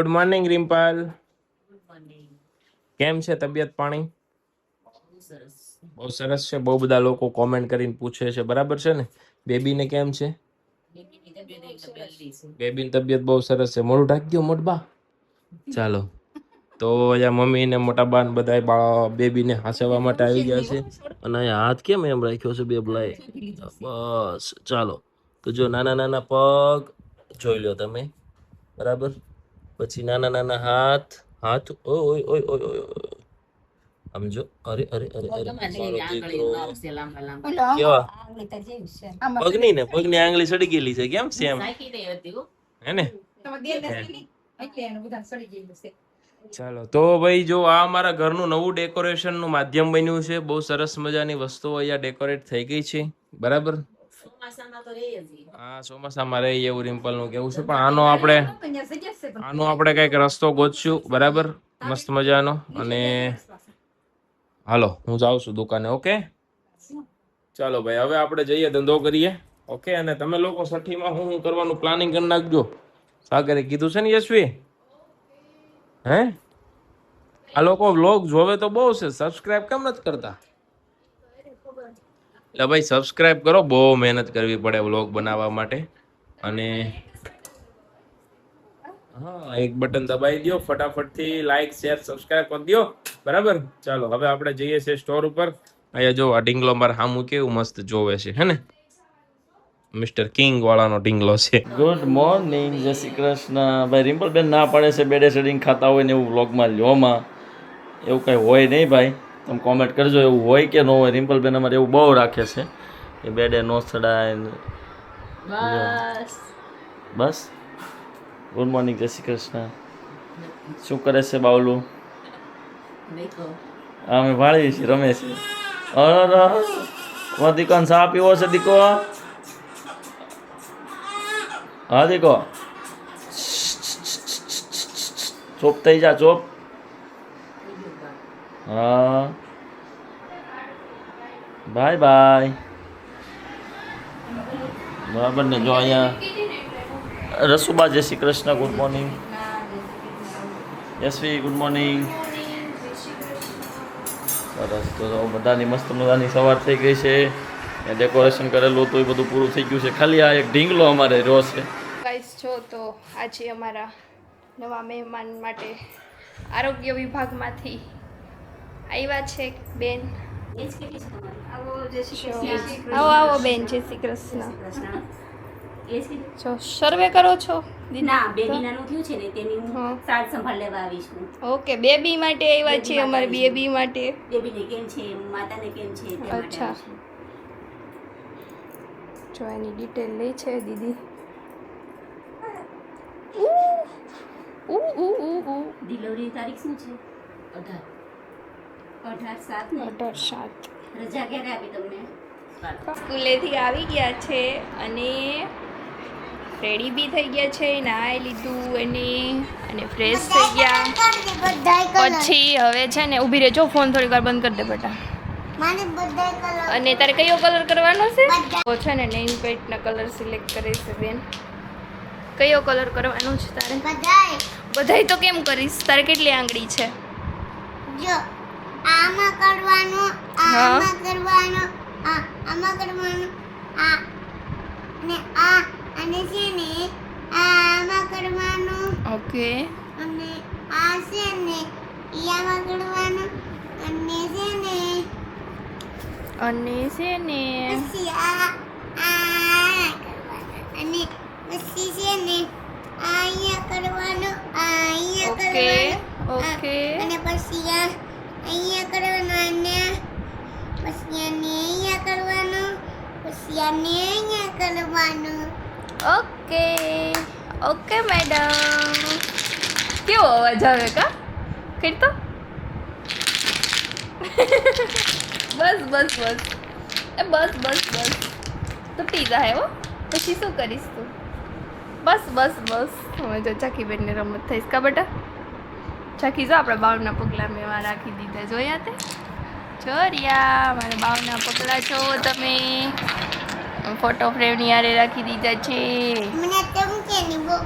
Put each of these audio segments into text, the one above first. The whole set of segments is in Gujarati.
Good morning Rimple. કેમ છે તબિયત પાણી? બહુ સરસ છે. બહુ બધા લોકો કોમેન્ટ કરીને પૂછે છે, બરાબર છે ને? બેબીને કેમ છે? બેબીની તબિયત બહુ સરસ છે. મોઢું ઢાંકી દો મોટબા. ચાલો, તો અહીંયા મમ્મી ને મોટા બા ને બધા બેબીને હાંસવા માટે આવી ગયા છે. અને અહીંયા હાથ કેમ એમ રાખ્યો છે બેબલાએ? બસ ચાલો, તો જો નાના નાના પગ જોઈ લો તમે, બરાબર. પછી નાના નાના હાથ હાથ ઓય ઓય ઓય ઓય ઓય સમજો. અરે અરે અરે અરે મારો દીકરો કેવા પગની ને પગની આંગળી સડી ગયેલી છે. કેમ છે એમ હે ને? ચાલો, તો ભાઈ જો આ અમારા ઘરનું નવું ડેકોરેશન નું માધ્યમ બન્યું છે. બહુ સરસ મજાની વસ્તુઓ અહીંયા ડેકોરેટ થઈ ગઈ છે, બરાબર. હા, ચોમાસામાં રહે એવું રિમ્પલ નું કેવું છે. પણ આનો આપણે કઈક રસ્તો ગોતશું, બરાબર, મસ્ત મજાનો. અને હાલો, હું જાઉં છું દુકાને. ઓકે ચાલો ભાઈ, હવે આપણે જઈએ, ધંધો કરીએ. ઓકે, અને તમે લોકો છઠ્ઠીમાં હું કરવાનું પ્લાનિંગ કરી નાખજો. સાગરે કીધું છે ને યશવી? હે, આ લોકો વ્લોગ જોવે તો બહુ છે, સબસ્ક્રાઇબ કેમ નથી કરતા? એટલે ભાઈ સબસ્ક્રાઇબ કરો, બહુ મહેનત કરવી પડે વ્લોગ બનાવવા માટે. અને હા, એક બટન દબાવી દો ફટાફટથી, લાઈક શેર સબસ્ક્રાઇબ કરી દો, બરાબર. ચાલો, હવે આપણે જઈએ છીએ સ્ટોર ઉપર. અહીંયા જો આ ઢીંગલો મારે સામું કેવું મસ્ત જોવે છે, હે ને? મિસ્ટર કિંગ વાળાનો ઢીંગલો છે. ગુડ મોર્નિંગ, જય શ્રી કૃષ્ણ. ભાઈ રિમ્પલબેન ના પાડે છે બેડે શેડિંગ ખાતા હોય ને એવું વ્લોગમાં લ્યોમાં. એવું કંઈ હોય નહીં ભાઈ, તમે કોમેન્ટ કરજો એવું હોય કે ન હોય. રિમ્પલબેન અમારે એવું બહુ રાખે છે કે બેડે નો ચડાય ને. બસ ગુડ મોર્નિંગ, જય શ્રી કૃષ્ણ. શું કરે છે બાવલું? અમે ભાળીએ છીએ, રમે છે. અરે દીકોને ચા પીવો છે દીકો? હા દીકો, ચોપ થઈ જા, ચોપ. હા, બાય બાય. બરાબર ને? જો અહીંયા રસુબા, જય Shri Krishna, good morning. Yashvi, good morning. સરસ, તો બધાની મસ્ત મજાની સવાર થઈ ગઈ છે. ડેકોરેશન કરેલું હતું એ બધું પૂરું થઈ ગયું છે. ખાલી આ એક ઢીંગલો અમારે રહ્યો છે. ગાઈસ છો તો આજે અમારા નવા મહેમાન માટે આરોગ્ય વિભાગમાંથી આવ્યા છે બેન. આવો આવો બેન, જય શ્રી કૃષ્ણ. જો સર્વે કરો છો? ના, બેબી નાનું થયું છે ને તેની હું સાર સંભાળ લેવા આવી છું. ઓકે, બેબી માટે આવ્યા છે, અમારે બેબી માટે. બેબીને કેમ છે, માતાને કેમ છે તે માટે અચ્છા, આવી છું. જો એની ડિટેલ લે છે દીદી. ડિલિવરી તારીખ શું છે? 18/7 ને? 18/7. રજા ક્યારે આપી તમને? સ્કૂલેથી આવી ગયા છે અને રેડી બી થઈ ગયા છે, નાઈ લીધું અને ફ્રેશ થઈ ગયા. પછી હવે છે ને ઊભી રહેજો, ફોન થોડી વાર બંધ કરી દે બેટા. અને તારે કયો કલર કરવાનો છે? તો છે ને નેઇલ પેન્ટના કલર સિલેક્ટ કરે છે બેન. કયો કલર કરવાનો છે તારે? બધાય તો કેમ કરીશ? તારે કેટલી આંગળી છે? જો આમાં કરવાનું, આમાં કરવાનું, આમાં કરવાનું, આ અને આ, અને છે ને આમાં કરવાનું. ઓકે. અને આ છે ને આમાં કરવાનું, અને છે ને પછી આ કરવાનું, અને પછી છે ને આ અહીંયા કરવાનું, આ અહીંયા કરવાનું. ઓકે. અને પછી આ અહીંયા કરવાનું, અને પછી આને અહીંયા કરવાનું, પછી આને અહીંયા કરવાનું. Okay okay madam. કેવો અવાજ આવે કા? કરતો બસ બસ બસ એ બસ બસ બસ તૂટી જાય હો. પછી શું કરીશ તું? બસ બસ બસ. હવે જો ચાકી બેનની રમત થઈશ કા બેટા? ચાકી જો આપણે બાવના પગલા મેં એવા રાખી દીધા, જોયા તે? ચોરિયા, મારા બાવના પગલા છો તમે. ફોટો ફ્રેમની હારે રાખી દીધા છે. મને ચમકે ની બો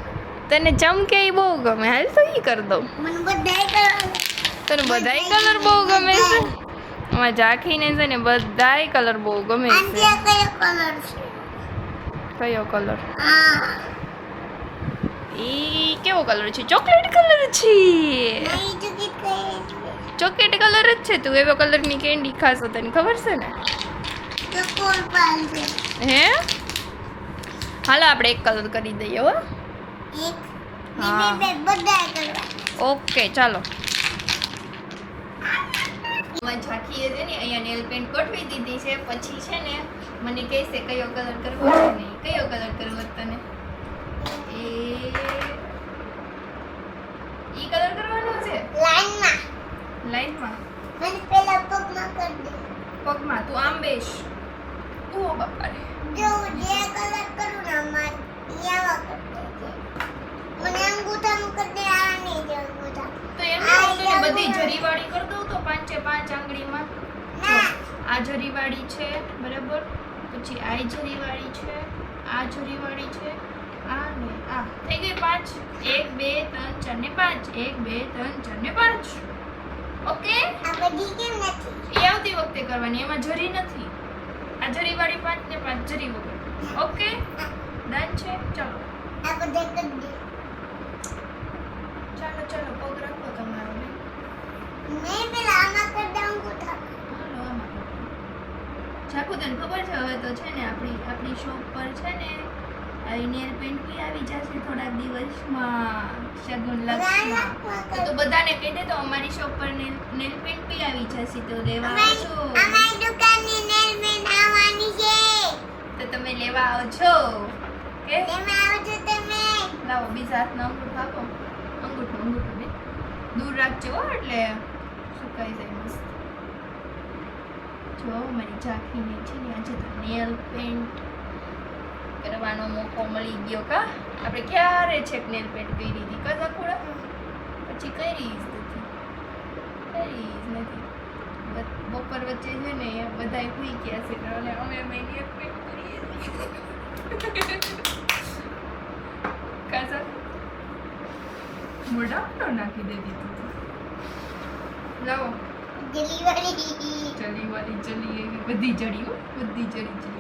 તને ચમકે ઈ બહુ ગમે, હાલ તો ઈ કર દઉં. મને બધાય કલર તને બધાય કલર બહુ ગમે છે. આમાં ઝાંખીને છે ને બધાય કલર બહુ ગમે આંટી છે. આ કયો કલર છે? કયો કલર? આ ઈ કેવો કલર છે? ચોકલેટ કલર છે. નહીં તો કે કઈ ચોકલેટ કલર જ છે. તું એવો કલરની કેન્ડી ખાશો તને ખબર છે ને? તો કોલ પાલ છે હે હાલો આપણે એક કલર કરી દઈએ હો. એક હા. બે બધાય કલર ઓકે ચાલો. ઝાંખીએ છે ને અહીંયા નેલ પેન્ટ ગોઠવી દીધી છે. પછી છે ને મને કહેશે કયો કલર કરવો છે ને કયો કલર કરવો છે તને. ઈ કલર કરવાનો છે લાઈનમાં લાઈનમાં. મને પેલા પગમાં કરી દે પગમાં તું આમ બેસ. ઓ બાપા રે. જો જે કલર કરું ને અમાર યાવા કરતે છે મને અંગૂઠાનું કરી દે આ નહીં જો અંગૂઠા તો એમને હું તને બધી જરીવાળી કરી દઉં તો 5 આંગળીમાં. ના આ જરીવાળી છે બરાબર, પછી આ જરીવાળી છે, આ જરીવાળી છે, આ ને આ થઈ ગઈ 5. 1 2 3 4 ને 5. 1 2 3 4 ને 5. ઓકે આ બધી કેમ નથી એ આવતી વખતે કરવાની, એમાં જરી નથી. આ જરીવાળી 5 ને 5 જરી વગર. ઓકે ડન છે. ચાલો આ બધા કરી દે ચાલો ચાલો પગ રાખો તમારો ને. મેં પેલા આમાં કરી દે અંગૂઠા હાલો આમાં ચાકુ તને ખબર છે હવે તો છે ને આપણી શોપ પર છે ને નેલ પેન્ટ બી આવી જશે થોડાક દિવસમાં શગુન લક્ષમાં. તો બધાને કહી દે તો અમારી શોપ પર નેલ પેન્ટ બી આવી જશે તો લેવા આવજો. અમારી દુકાનની નેલ પેન્ટ આવવાની છે તો તમે લેવા આવજો. કે તમે આવજો તમે લાવો બીજા હાથનો અંગૂઠો આપો. અંગૂઠો ને દૂર રાખજો હો, એટલે સુકાઈ જાય મસ્ત. જો મારી ઝાંખીને છે ને આજે તો નેલ પેન્ટ કરવાનો મોકો મળી ગયો. કા આપણે ક્યારે છેક નેલ પેન્ટ કરી હતી કા ઝાખુડા? પછી કરી જ નથી. બપોર વચ્ચે છે ને બધાય ભૂઈ ગયા છે એટલે અમે નેલ પેન્ટ કરીએ છીએ. કાસા મોઢા તો નાખી દેતી તું. લાવો ડિલિવરી ચલી વાલી ચલી એવી બધી ચડી હો, બધી ચડી.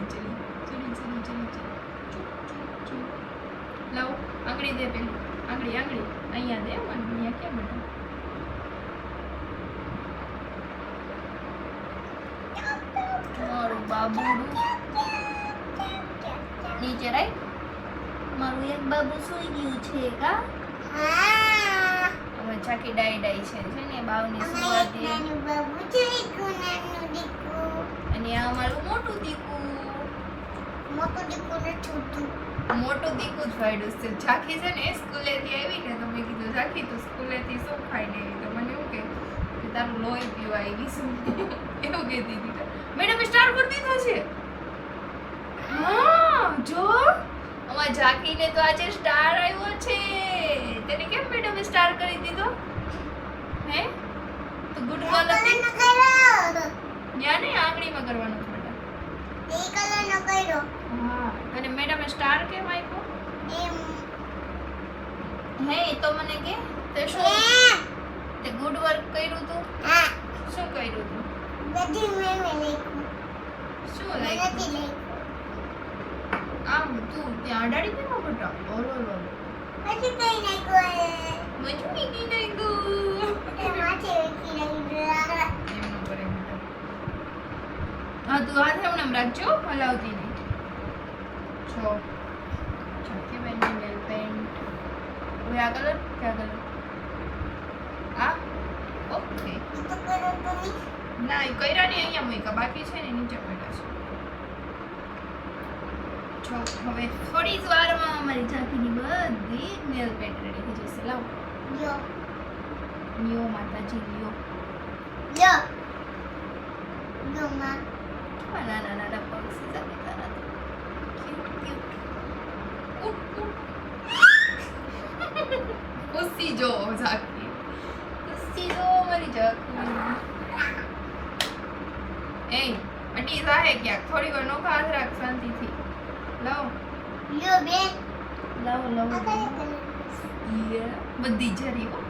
લાવો આંગળી દે પેલી આંગળી અહીંયા દે મને અહીંયા કેમ બેઠા. મારું બાબુડું નીચે રાખ. મારું એક બાબુ સૂઈ ગયું છે કા. હા હવે ચાકી ડાઈ છે ને બાવની અમારે સુવા એક દે. નાનું બાબુ છે નાનું દીકુ અને આ મારું મોટું દીકુ. મોટું દીકુ ને છોટું મોટું દીકુ જ ફાયડું છે. ઝાંખી છે ને સ્કૂલેથી આવી ને તો મેં કીધું ઝાંખી તું સ્કૂલેથી શું ખાઈને આવી? તો મને એવું કે તારું લોહી પીવા આવી શું એવું કહેતી હતી. મેડમ સ્ટાર કરી દીધો છે. હા જો અમાર ઝાંખીને તો આજે સ્ટાર આવ્યો છે. તને કેમ મેડમ સ્ટાર કરી દીધો? હે તો ગુડ બોલ હતી. કલર નો કર્યો ન્યા ને આંગળીમાં કરવાનું છે બેટા. એ કલર નો કર્યો હા અને મેડમે સ્ટાર કેમ આપ્યો? એમ હે એ તો મને કે તે શું એમ તે ગુડ વર્ક કર્યું તું? હા શું કર્યું તું? બધી મેં લખ્યું શું મેં લાગ્યું? નથી લખ્યું આમ તું ત્યાં અડાડી દેવા બેટા. ઓલો પછી કઈ નાખ્યું મજૂરી કી નહીં ગયું. એ માથે વેચી નાખ્યું એમ ન કરે બેટા. હા તું હાથે હમણાં રાખજો હલાવતી નહીં. છો ચાકી બેનની નેલ પેન્ટ. હવે આ કલર કયા કલર? આ ઓકે. એ તો કરો તમે ના એ કર્યા નહીં અહીંયા મૂક્યા બાકી છે ને નીચે પડ્યા છે. છો હવે થોડી જ વારમાં અમારી ઝાંખીની બધી નેલ પેન્ટ રેડી થઈ જશે. લાવો યો લ્યો માતાજી લ્યો. યો યો માં કેવા નાના નાના પગ છે ઝાંખી તારા તો. Cute cute. ખુશી જો ઝાંખી ખુશી જો અમારી ઝાંખી. એ અડી જાહે ક્યાંક થોડી વાર નોખા હાથ રાખ શાંતિથી. લાવો યો બે લાવો આ કયો લાવો કલર બધી જરી હો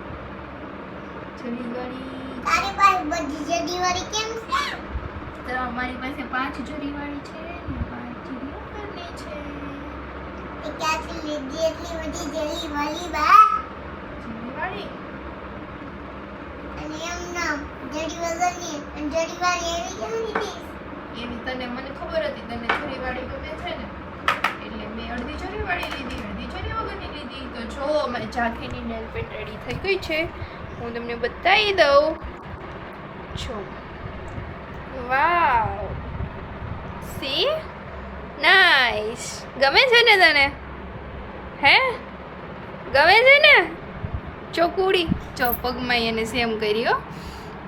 જરી વાળી તારી પાસે બધી જડી વાળી કેમ છે? તો અમારી પાસે 5 જરી વાળી છે ને 5 જરી વગરની છે. એ ક્યાંથી લીધી એટલી બધી જડી વાળી બા? જરી વાળી અને એમ ના જડી વગરની અને જડી વાળી એવી કેમ લીધી? એવી તને મને ખબર હતી તને જરી વાળી ગમે છે ને એટલે મેં અડધી જરી વાળી લીધી અડધી જરી વગરની લીધી. તો જો અમારી ઝાંખીની નેલ પેન્ટ રેડી થઈ ગઈ છે. હું તમને બતાવી દઉં. જો વાવ સી નાઈસ. ગમે છે ને તને? હે ગમે છે ને? ચોકુડી જો પગમાં એને સેમ કરી હો.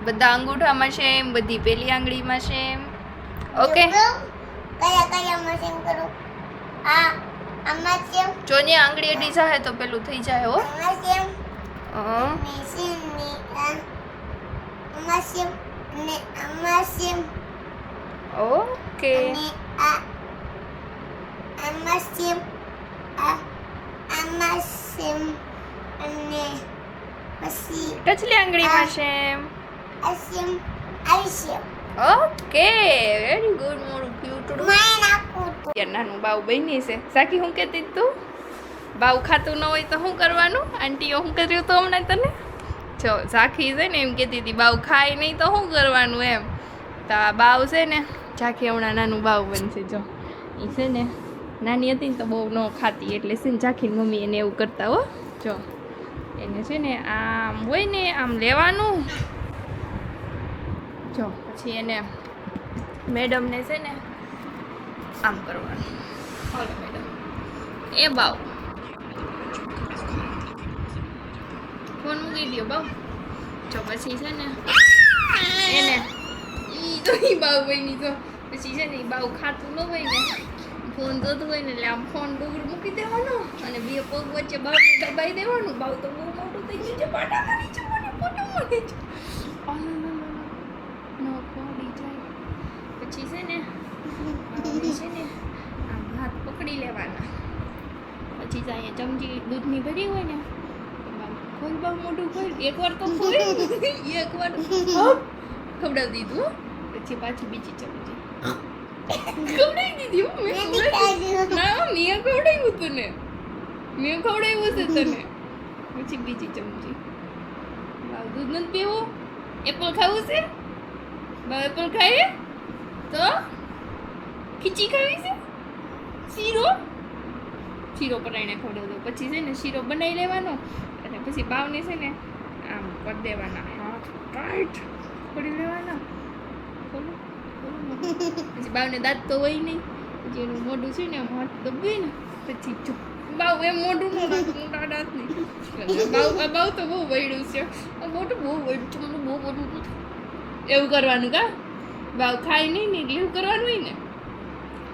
બધા અંગૂઠામાં સેમ બધી પેલી આંગળીમાં સેમ. ઓકે જો કયા કયા મશીન કરું? આ આમાં સેમ જો ને આંગળી અડી જાય તો પેલું થઈ જાય હો. આમાં સેમ હં. મશીન ને આમાં સેમ અને આમાં સેમ ઓકે અને આ આમાં સેમ આમાં સેમ અને પછી ટચલી આંગળીમાં સેમ. આ સેમ આવી સેમ ઓકે વેરી ગુડ મોરું ક્યુટડું. માય નાખું તો યાર નાનું બાવ બની છે. સાકી હું કહેતી હતી તું બાવ ખાતું ન હોય તો શું કરવાનું? આંટીઓ શું કર્યું હતું હમણાં તને? જો ઝાંખી છે ને એમ કહેતી હતી બાવ ખાય નહીં તો શું કરવાનું એમ. તો આ બાવ છે ને ઝાંખી હમણાં નાનું બાવ બનશે. જો એ છે ને નાની હતી ને તો બહુ ન ખાતી એટલે છે ને ઝાંખીની મમ્મી એને એવું કરતા હો. જો એને છે ને આમ હોય ને આમ લેવાનું. જો પછી એને મેડમને છે ને આમ કરવાનું. હાલો મેડમ એ બાવ ફોન મૂકી દો બાવ. જો પછી છે ને એને ઈ તો ઈ બાવ બની. તો પછી છે ને ઈ બાવ ખાતું ન હોય ને ફોન જોતું હોય ને એટલે આમ ફોન દૂર મૂકી દેવાનો અને બે પગ વચ્ચે બાવને દબાઈ દેવાનું. બાવ તો બહુ મોટું થઈ ગયું છે. પાટા મારી છે મને પાટા મારી છે. નો પડી જાય પછી છે ને બાવને છે ને આમ હાથ પકડી લેવાના. પછી તો અહીંયા ચમચી દૂધની ભરી હોય ને ખોલ બાવ મોઢું ખોલ એકવાર તો ખોલ એકવાર ખવડાવી દીધું હો. પછી પાછી બીજી ચમચી ખવડાવી દીધી હો. મેં ખવડાવી ના મેં ખવડાવ્યું તને મેં ખવડાવ્યું છે તને. પછી બીજી ચમચી બાવ દૂધ નથી પીવું એપલ ખાવું છે બાવ એપલ ખાઈએ તો ખીચી ખાવી છે શીરો શીરો બનાવીને ખવડાવી દો. પછી છે ને શીરો બનાવી લેવાનો અને પછી બાવને છે ને આમ કરી દેવાના હાથ ટાઈટ કરી લેવાના. ખોલો પછી બાવને દાંત તો હોય નહીં પછી એનું મોઢું છે ને આમ હાથ દબાવી ને પછી જો બાવ એમ મોઢું ન રાખે મોટા દાંત નહીં. બાવ તો બહુ વૈડું છે. મોટું બહુ વૈડું છે મને બહુ બધું એવું કરવાનું કા બાવ ખાય નહીં ને એટલે એવું કરવાનું હોય ને.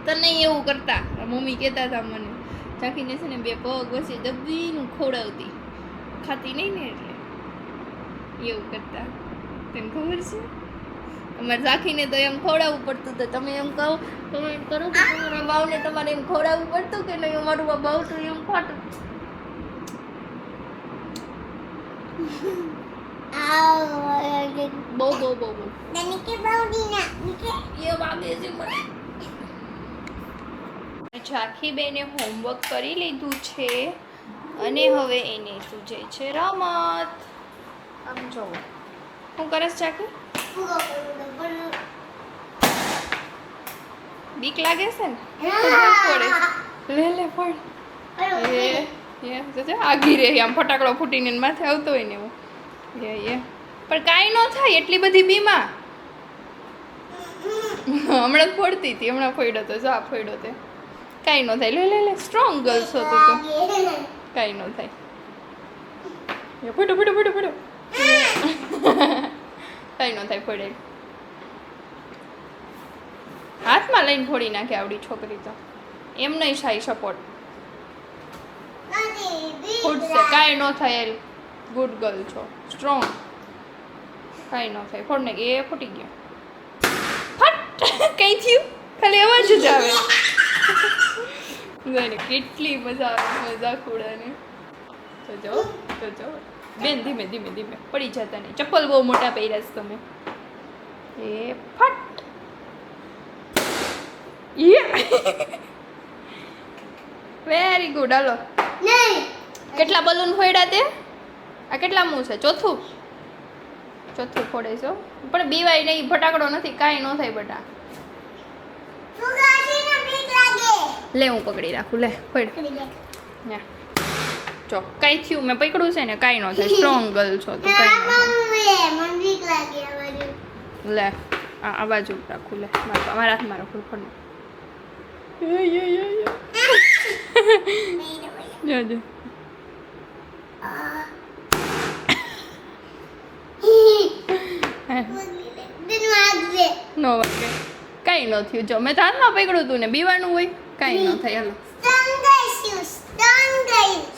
તને એવું કરતા મમ્મી કહેતા હતા મને ઝાંખીને છે ને બે પગ વચ્ચે દબીનું ખવડાવતી ખાતી નહીં ને એટલે એવું કરતા. તને ખબર છે અમારે ઝાંખીને તો એમ ખવડાવવું પડતું તો તમે એમ કહો તમે એમ કરો કે તમારા બાવને તમારે એમ ખવડાવવું પડતું કે નહીં અમારું બાવ તો એમ ખાતું. બહુ બહુ બહુ બહુ નિકે બાવડી ના નિકે એ વાગે છે મને. ઝાંખી બેને હોમવર્ક કરી લીધું છે અને હવે એને સૂજે છે રમત. આમ જોવો શું કરસ ઝાંખી? પૂરો કરું બીક લાગે છે ને પડે લે લે પડ એ આગી રે આમ ફટાકડો ફૂટીને માથે આવતો હોય ને એવું એ પણ કાંઈ ન થાય એટલી બધી બીમાં. હમણાં જ ફોડતી હતી હમણાં ફોડ્યો તો જા ફોડ્યો તે કાંઈ ન થાય. લે લે લે સ્ટ્રોંગ ગર્લ્સ હતો તો કાંઈ ન થાય. ફોડો ફોડો ફોડો ફોડો કાંઈ ન થાય ફોડે. હાથમાં લઈને ફોડી નાખે આવડી છોકરી તો એમ નહીં થાય સપોર્ટ ફૂટશે કાંઈ ન થાય. યાર ગુડ ગર્લ છો સ્ટ્રોંગ કાંઈ ન થાય. ફોડ ને એ ફૂટી ગયો ફટ કંઈ થયું ખાલી અવાજ જ આવે. જોઈને કેટલી મજા આવે મજાક ઉડાને. તો તો જો બેન ધીમે ધીમે ધીમે પડી જતા નહીં. ચપ્પલ બહુ મોટા પહેર્યા છે તમે. એ ફટ વેરી ગુડ. હાલો નહીં કેટલા બલૂન ફોડ્યા તે? આ કેટલા મું છે? ચોથું ફોડે છો પણ બીવાય નહીં. ફટાકડો નથી, કાંઈ ન થાય બટા. ફુગાડીને બીક લાગે. લે હું પકડી રાખું. લે ફોડ. કરી દે. યા ચો કાંઈ થયું મેં પકડ્યું છે ને, કાંઈ ન થાય. સ્ટ્રોંગ ગર્લ છો તો કાંઈ ન થાય. મને બીક લાગે આ બાજુ. લે આ બાજુ રાખું. લે મારા હાથમાં રાખું. ફોડ જો જો દિન વાગજે. નો વાગે કાંઈ ન થયું. જો મેં તો હાથમાં પકડ્યું હતું ને, બીવાનું હોય કાંઈ ન થાય. હાલો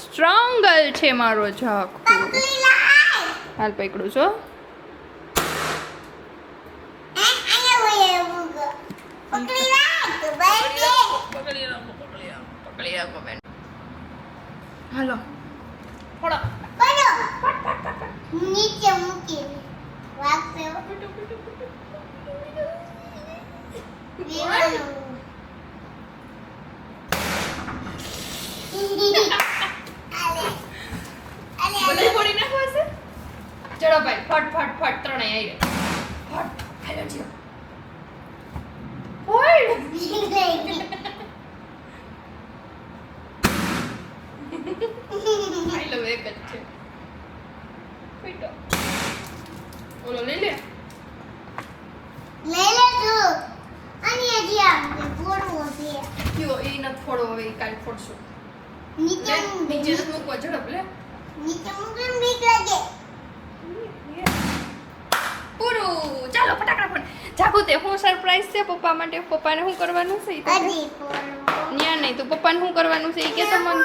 સ્ટ્રોંગ ગર્લ છે મારો જખ. પકડી લાય. હાલ પકડું છો. આયા હોય ફુગા. પકડી લાય તો બાય. પકડી રાખો બેન. હાલો ફોડો. પડો. નીચે મૂકી વાગશે. બધું ફોડી નાખવા છે. ચલો ભાઈ ફટ ફટ ફટ ત્રણેય આવી ગયા. ફટ હેલો જીઓ ફોડ. આઈ લવ એક જ છે. ફીટો ઓલો લઈ લે. લઈ લે તું. અને હજી આપણે ફોડવો છે. કયો એ ન ફોડો. હવે કાલ ફોડશું. નીચે લે મૂક. નીચે નથી મૂકવા. ઝડપ લે. નીચે મૂકીને બીક લાગે. પૂરું. ચાલો ફટાકડા ફોડ. જાગુ તે હું સરપ્રાઈઝ છે પપ્પા માટે. પપ્પાને શું કરવાનું છે? હજી ફોડવો. ન્યા નહીં તો પપ્પાને શું કરવાનું છે એ કે તમને.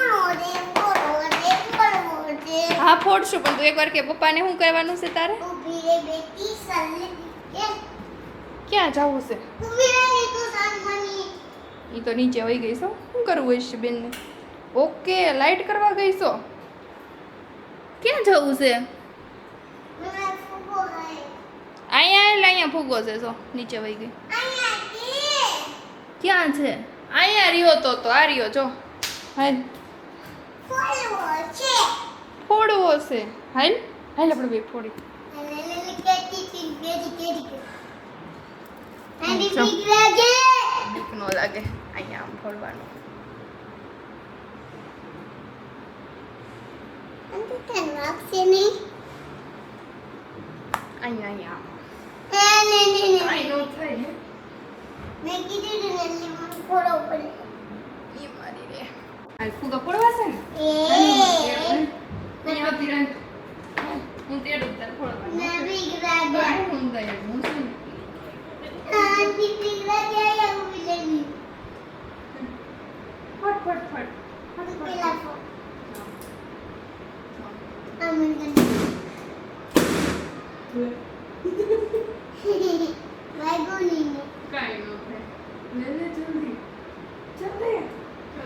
ફોડવો છે. હા ફોડશું પણ તું એકવાર કે પપ્પાને શું કરવાનું છે તારે? ઊભી રે બેટી સલ્લે કે ક્યાં જવું છે? ઊભી રે ની તું સાનમની. એ તો નીચે વહી ગઈ છો. શું કરવું હશે બેનને? ઓકે લાઈટ કરવા ગઈ છો. ક્યાં જવું છે? મને ફૂગો હે. અહીંયા એટલે અહીંયા ફૂગો છે. જો નીચે વહી ગઈ. અહીંયા કે ક્યાં છે? અહીંયા રહ્યો તો આ રહ્યો જો. હાલ ફોડવો છે. ફોડવો છે. હાલ હાલ આપણે બે ફોડી. લે લે લે કેટી કેટી. આની ચો. બીક લાગે. બીક ન લાગે. અહીંયા આમ ફોડવાનું. અંતે તન વાગશે નહીં. અહીંયા આમ. ને કાંઈ ન થાય ને. મેં કીધું ને મને ફોડવો પડે. ઈ મારી રે. હાલ ફૂગા ફોડવા છે ને? એ અહીંયા હતી રાખ. હું તેડું તાર ફોડવાનું. ના બીક લાગે. કાંઈ હું દઈ હું છું ને. આની બીક લાગે. આયા ઊભી લેવી. ફટ ફટ ફટ. પેલા ફોડ. આમન ગન. વાગોની ને. કાંઈ ન થાય. લે લે જલ્દી. જલ્દી.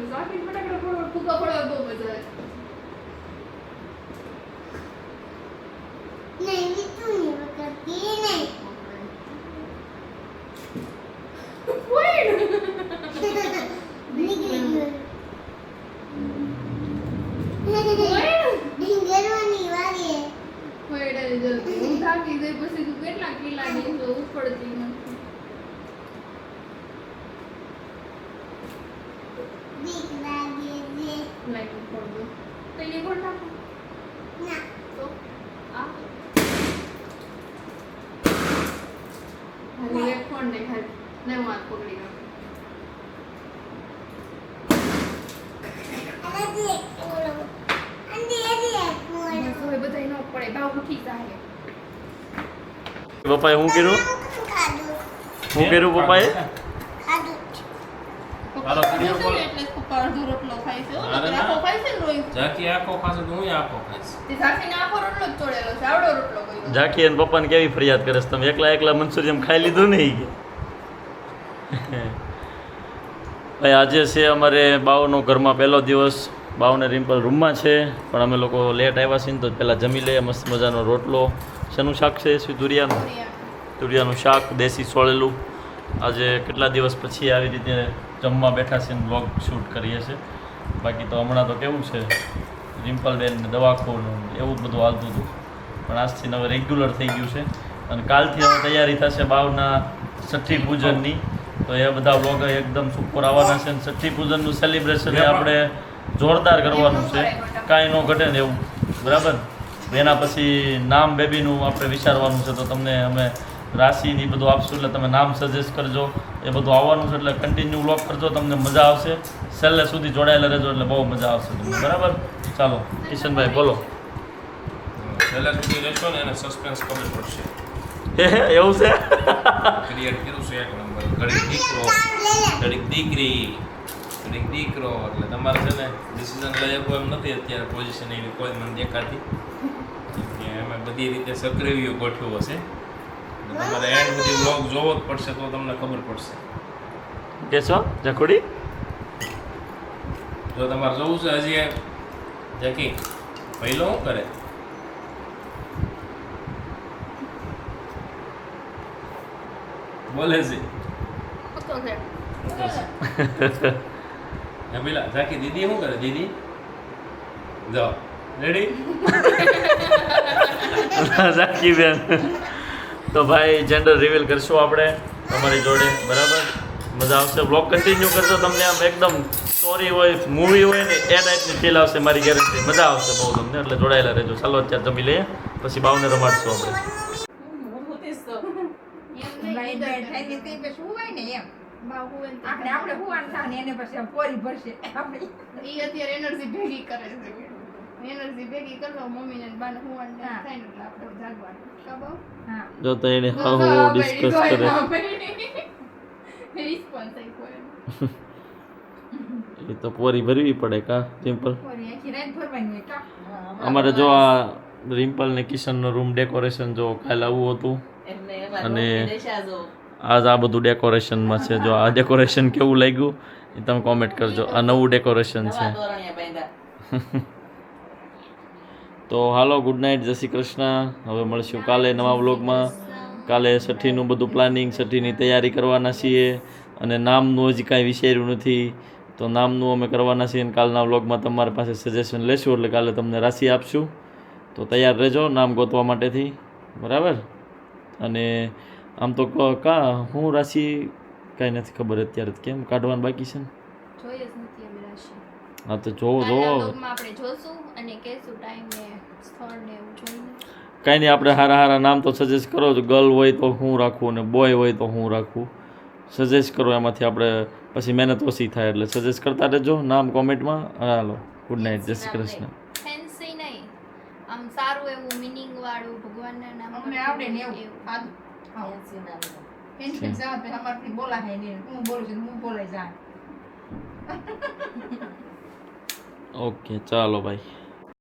ઝાકીન ફટાકડા ફોડવા ફૂગા ફોડવા બહુ મજા આવે. નહીં મીઠું નહીં વખતથી નહીં. ડીંગરવાની વાગે. ફોડે જલ્દી. હું થાકી ગઈ પછી તું કેટલા કિલા ની તો ઉપડતી નથી. બીક લાગે છે. લાઈટ ફોડ દો. તઈને ફોડ નાખો. ના તો આ હાલે એક ફોડ ને ખાલી ને હું હાથ પકડી રાખું. આનાથી એક ફોડો. આનાથી એક ફોડો. હવે બધાય ન પડે ભાવ ઉઠી જાય. પપ્પાએ શું કર્યું? ખાધું. શું કર્યું પપ્પાએ? ખાધું. મારો વિડીયો કોલ. એટલે પપ્પા અડધો રોટલો ખાય છે. અરે ના. આખો ખાય છે ને રોઈ. જાકી આખો ખાશે તો હું આખો ખાઈશ. તે ઝાંખીને આખો રોટલો જ તોડેલો છે. આવડો રોટલો કર્યો. ઝાંખી અને પપ્પાને કેવી ફરિયાદ કરે છે તમે એકલા મંચુરિયમ ખાઈ લીધું નહીં કે ભાઈ આજે છે અમારે બાવનો ઘરમાં પહેલો દિવસ બાવને રિમ્પલ રૂમમાં છે, પણ અમે લોકો લેટ આવ્યા છીએ ને તો પહેલાં જમી લઈએ. મસ્ત મજાનો રોટલો. શેનું શાક છે? તુરિયાનું શાક, દેશી સોળેલું. આજે કેટલા દિવસ પછી આવી રીતે જમવા બેઠા છે ને વ્લોગ શૂટ કરીએ છીએ. બાકી તો હમણાં તો કેવું છે, રિમ્પલબેન દવાખાનું એવું જ બધું હાલતું હતું, પણ આજથી હવે રેગ્યુલર થઈ ગયું છે. અને કાલથી હવે તૈયારી થશે બાવના છઠ્ઠી પૂજનની, તો એ બધા વ્લોગ એકદમ સુપર આવવાના છે. અને છઠ્ઠી પૂજનનું સેલિબ્રેશન આપણે જોરદાર કરવાનું છે, કાંઈ ન ઘટે ને એવું, બરાબર. એના પછી નામ બેબીનું આપણે વિચારવાનું છે, તો તમને અમે રાશિની બધું આપશું, એટલે તમે નામ સજેસ્ટ કરજો. એ બધું આવવાનું છે, એટલે કન્ટિન્યુ વ્લોગ કરજો, તમને મજા આવશે. છેલ્લે સુધી જોડાયેલા રહેજો, એટલે બહુ મજા આવશે તમને, બરાબર. ચાલો કિશનભાઈ બોલો. છેલ્લા સુધી રહેશો ને એને સસ્પેન્સ ખબર પડશે. એવું છે? ક્રિએટ કર્યું છે એક નંબર. ઘડીક દીકરો, ઘડીક દીકરી, ઘડીક દીકરો, એટલે તમારે છે ને ડિસિઝન લઈ શકો એમ નથી અત્યારે પોઝિશન એવી કોઈ મને દેખાતી. કે અમે બધી રીતે સક્રિય ગોઠવ્યું હશે, એટલે તમારે એન્ડ સુધી વ્લોગ જોવો જ પડશે, તો તમને ખબર પડશે. કે છો જખોડી? જો તમારે જોવું છે હજી જકી પહેલો શું કરે? બોલે છે પેલા ઝાકી દીદી શું કરે? દીદી જાઓ રેડી. ઝાકી બેન તો ભાઈ જેન્ડર રિવીલ કરશું આપણે તમારી જોડે, બરાબર. મજા આવશે. બ્લોગ કન્ટિન્યુ કરશો, તમને આમ એકદમ સ્ટોરી હોય, મૂવી હોય ને એ ટાઈપની ફીલ આવશે, મારી ગેરંટી. મજા આવશે બહુ તમને, એટલે જોડાયેલા રહેજો. ચાલો અત્યારે જમી લઈએ, પછી બાવને રમાડશું આપણે. એનર્જી ભેગી કરે છે, એનર્જી ભેગી કરી લો મમ્મીને બાને હુવાનું થાય ને એટલે આપણે જાગવાનું. ખબર? હા. જો તો એને હા ડિસ્કસ કરે. રિસ્પોન્સ આપ્યો એનો. એ તો પોરી ભરવી પડે કા સિમ્પલ. પોરી આખી રાત ભરવાની હોય કા. અમારે જો આ રિમ્પલ ને કિશનનો રૂમ ડેકોરેશન જો કાલે આવું હતું, અને આજ આ બધું ડેકોરેશનમાં છે. જો આ ડેકોરેશન કેવું લાગ્યું એ તમે કોમેન્ટ કરજો. આ નવું ડેકોરેશન છે. તો હાલો, ગુડ નાઇટ, જય શ્રી કૃષ્ણ. હવે મળશું કાલે નવા વ્લોગમાં. કાલે છઠ્ઠીનું બધું પ્લાનિંગ, છઠ્ઠીની તૈયારી કરવાના છીએ, અને નામનું હજી કાંઈ વિચાર્યું નથી, તો નામનું અમે કરવાના છીએ. અને કાલના વ્લોગમાં તમારી પાસે સજેશન લેશું, એટલે કાલે તમને રાશિ આપશું, તો તૈયાર રહેજો નામ ગોતવા માટેથી, બરાબર. અને આમ તો હું રાશિ કાંઈ નથી ખબર અત્યારે, કેમ કાઢવાનું બાકી છે ને? જોઈએ જ નથી અમે રાશિ. હા તો જોવો આપણે જોશું અને કહેશું ટાઈમ ને સ્થળ ને એવું જોઈને. કાંઈ નહીં, આપણે સારા નામ તો સજેસ્ટ કરો. ગર્લ હોય તો હું રાખું, અને બોય હોય તો હું રાખું, સજેસ્ટ કરો. એમાંથી આપણે પછી મહેનત ઓછી થાય, એટલે સજેસ્ટ કરતા રહેજો નામ કોમેન્ટમાં. હાલો, ગુડ નાઇટ, જય શ્રી કૃષ્ણ. ફેન્સી નહીં, આમ સારું એવું મિનિંગ વાળું ભગવાનના નામ અમને આવડે ને એવું ટેન્શન જાવ તો અમારથી બોલાય ને હું બોલું છું હું બોલાય જાય. ઓકે ચાલો ભાઈ.